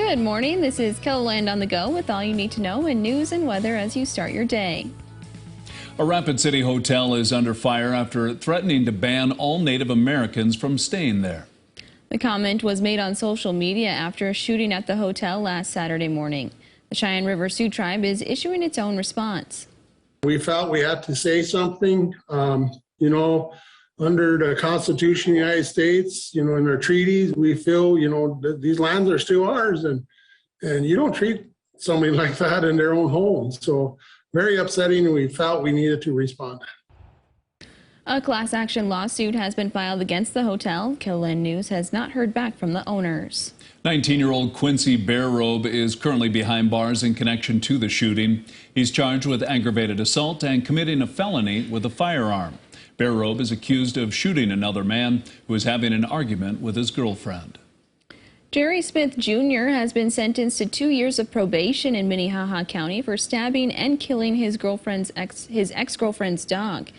Good morning. This is KELOLAND on the go with all you need to know in news and weather as you start your day. A Rapid City hotel is under fire after threatening to ban all Native Americans from staying there. The comment was made on social media after a shooting at the hotel last Saturday morning. The Cheyenne River Sioux Tribe is issuing its own response. We felt we had to say something, under the Constitution of the United States, in our treaties, we feel, that these lands are still ours, and you don't treat somebody like that in their own home. So very upsetting, and we felt we needed to respond. A class action lawsuit has been filed against the hotel. KELOLAND News has not heard back from the owners. 19-year-old Quincy Bearrobe is currently behind bars in connection to the shooting. He's charged with aggravated assault and committing a felony with a firearm. Bearrobe is accused of shooting another man who was having an argument with his girlfriend. Jerry Smith Jr. has been sentenced to 2 years of probation in Minnehaha County for stabbing and killing his ex-girlfriend's dog.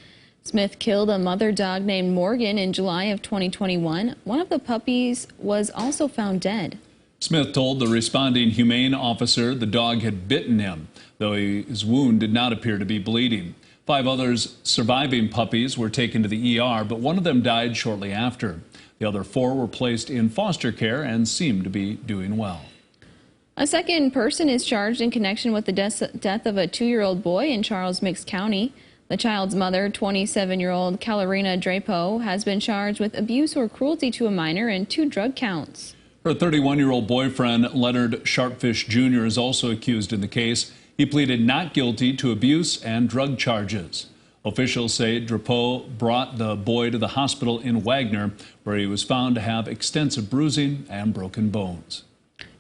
Smith killed a mother dog named Morgan in July of 2021. One of the puppies was also found dead. Smith told the responding humane officer the dog had bitten him, though his wound did not appear to be bleeding. 5 others surviving puppies were taken to the ER, but one of them died shortly after. The other 4 were placed in foster care and seemed to be doing well. A second person is charged in connection with the death of a 2-year-old boy in Charles Mix County. The child's mother, 27-year-old Calarina Drapo, has been charged with abuse or cruelty to a minor and 2 drug counts. Her 31-year-old boyfriend, Leonard Sharpfish Jr., is also accused in the case. He pleaded not guilty to abuse and drug charges. Officials say Drapeau brought the boy to the hospital in Wagner, where he was found to have extensive bruising and broken bones.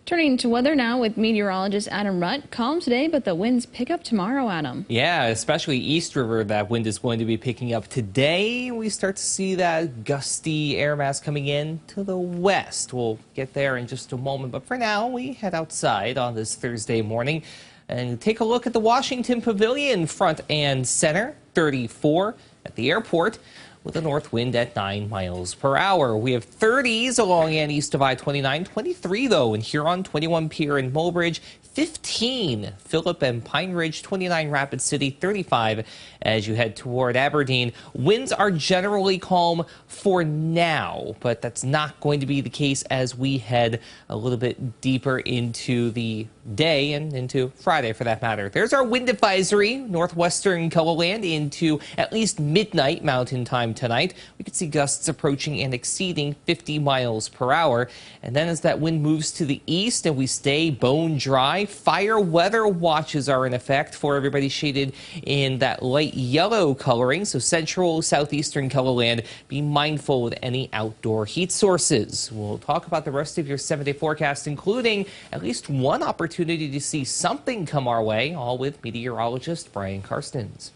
Turning to weather now with meteorologist Adam Rutt. Calm today, but the winds pick up tomorrow, Adam. Yeah, especially East River, that wind is going to be picking up today. We start to see that gusty air mass coming in to the west. We'll get there in just a moment, but for now, we head outside on this Thursday morning and take a look at the Washington Pavilion front and center, 34 at the airport, with a north wind at 9 miles per hour. We have 30s along and east of I-29, 23 though in Huron, 21 Pierre and Mulbridge, 15 Phillip and Pine Ridge, 29 Rapid City, 35 as you head toward Aberdeen. Winds are generally calm for now, but that's not going to be the case as we head a little bit deeper into the day and into Friday for that matter. There's our wind advisory, northwestern KELOLAND into at least midnight Mountain Time tonight. We could see gusts approaching and exceeding 50 miles per hour. And then as that wind moves to the east and we stay bone dry, fire weather watches are in effect for everybody shaded in that light yellow coloring. So central, southeastern KELOLAND, be mindful of any outdoor heat sources. We'll talk about the rest of your 7-day forecast, including at least one opportunity to see something come our way, all with meteorologist Brian Karstens.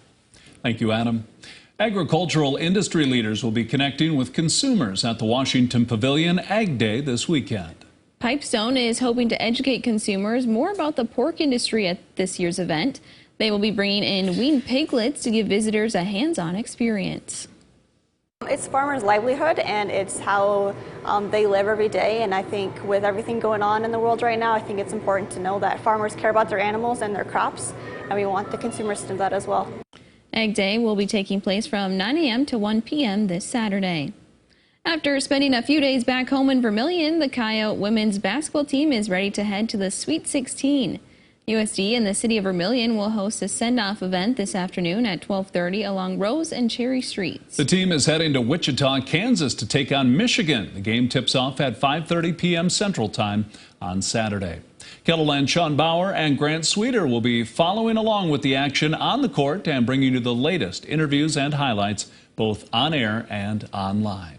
Thank you, Adam. Agricultural industry leaders will be connecting with consumers at the Washington Pavilion Ag Day this weekend. Pipestone is hoping to educate consumers more about the pork industry at this year's event. They will be bringing in weaned piglets to give visitors a hands-on experience. It's farmers' livelihood, and it's how they live every day. And I think with everything going on in the world right now, I think it's important to know that farmers care about their animals and their crops, and we want the consumers to know that as well. Ag Day will be taking place from 9 a.m. to 1 p.m. this Saturday. After spending a few days back home in Vermilion, the Coyote women's basketball team is ready to head to the Sweet 16. USD and the city of Vermilion will host a send-off event this afternoon at 12:30 along Rose and Cherry Streets. The team is heading to Wichita, Kansas to take on Michigan. The game tips off at 5:30 p.m. Central Time on Saturday. KELOLAND Sean Bauer and Grant Sweeter will be following along with the action on the court and bringing you the latest interviews and highlights both on air and online.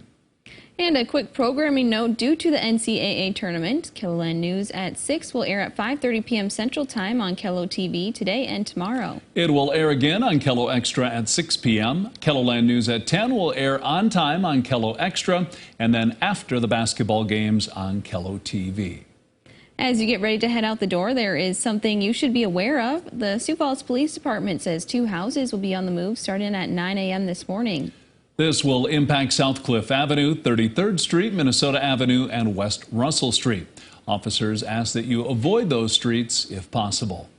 And a quick programming note, due to the NCAA tournament, KELOLAND News at 6 will air at 5:30 p.m. Central Time on KELO TV today and tomorrow. It will air again on KELO Extra at 6 p.m. KELOLAND News at 10 will air on time on KELO Extra and then after the basketball games on KELO TV. As you get ready to head out the door, there is something you should be aware of. The Sioux Falls Police Department says 2 houses will be on the move starting at 9 a.m. this morning. This will impact South Cliff Avenue, 33rd Street, Minnesota Avenue, and West Russell Street. Officers ask that you avoid those streets if possible.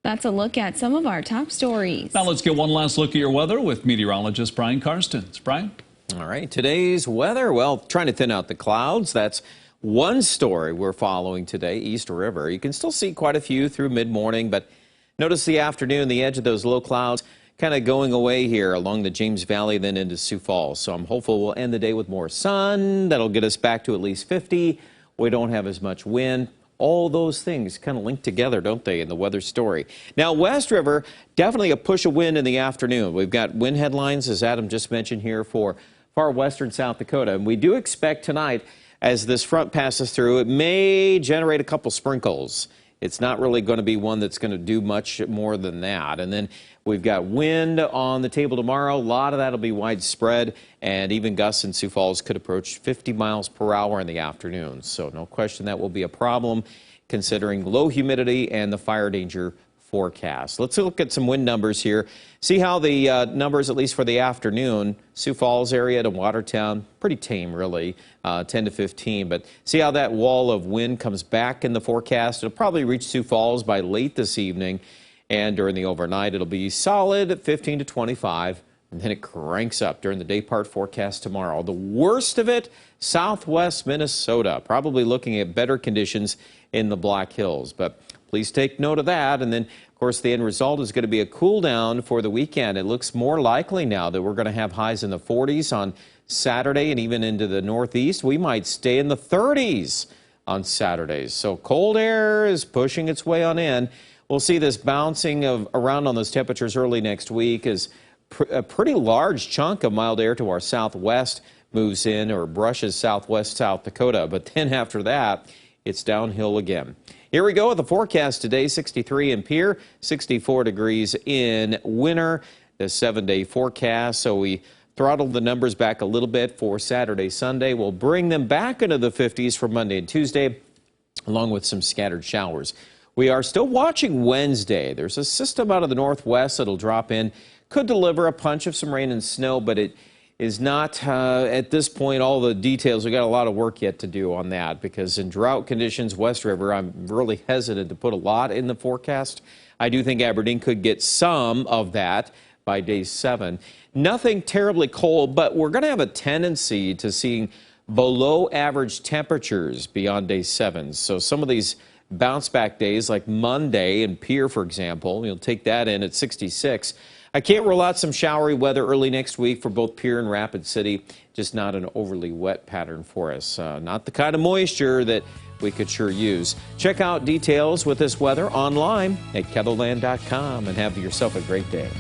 That's a look at some of our top stories. Now let's get one last look at your weather with meteorologist Brian Karstens. Brian? All right, today's weather, well, trying to thin out the clouds. That's one story we're following today, East River. You can still see quite a few through mid-morning, but notice the afternoon, the edge of those low clouds kind of going away here along the James Valley, then into Sioux Falls. So I'm hopeful we'll end the day with more sun. That'll get us back to at least 50. We don't have as much wind. All those things kind of link together, don't they, in the weather story. Now, West River, definitely a push of wind in the afternoon. We've got wind headlines, as Adam just mentioned here, for far western South Dakota. And we do expect tonight, as this front passes through, it may generate a couple sprinkles. It's not really going to be one that's going to do much more than that. And then we've got wind on the table tomorrow. A lot of that will be widespread, and even gusts in Sioux Falls could approach 50 miles per hour in the afternoon. So no question that will be a problem considering low humidity and the fire danger forecast. Let's look at some wind numbers here. See how the numbers, at least for the afternoon, Sioux Falls area to Watertown, pretty tame really, 10 to 15. But see how that wall of wind comes back in the forecast. It'll probably reach Sioux Falls by late this evening. And during the overnight, it'll be solid at 15 to 25. And then it cranks up during the day part forecast tomorrow. The worst of it, southwest Minnesota. Probably looking at better conditions in the Black Hills. But please take note of that. And then, of course, the end result is going to be a cool down for the weekend. It looks more likely now that we're going to have highs in the 40s on Saturday and even into the northeast. We might stay in the 30s on Saturdays. So cold air is pushing its way on in. We'll see this bouncing around on those temperatures early next week as a pretty large chunk of mild air to our southwest moves in or brushes southwest South Dakota. But then after that, it's downhill again. Here we go with the forecast today, 63 in Pierre, 64 degrees in Winter, the 7-day forecast. So we throttled the numbers back a little bit for Saturday, Sunday. We'll bring them back into the 50s for Monday and Tuesday, along with some scattered showers. We are still watching Wednesday. There's a system out of the northwest that'll drop in, could deliver a punch of some rain and snow, but it is not, at this point, all the details. We've got a lot of work yet to do on that because in drought conditions, West River, I'm really hesitant to put a lot in the forecast. I do think Aberdeen could get some of that by day 7. Nothing terribly cold, but we're going to have a tendency to seeing below average temperatures beyond day 7. So some of these bounce back days like Monday in Pierre, for example, you'll take that in at 66. I can't rule out some showery weather early next week for both Pierre and Rapid City, just not an overly wet pattern for us. Not the kind of moisture that we could sure use. Check out details with this weather online at KELOLAND.com and have yourself a great day.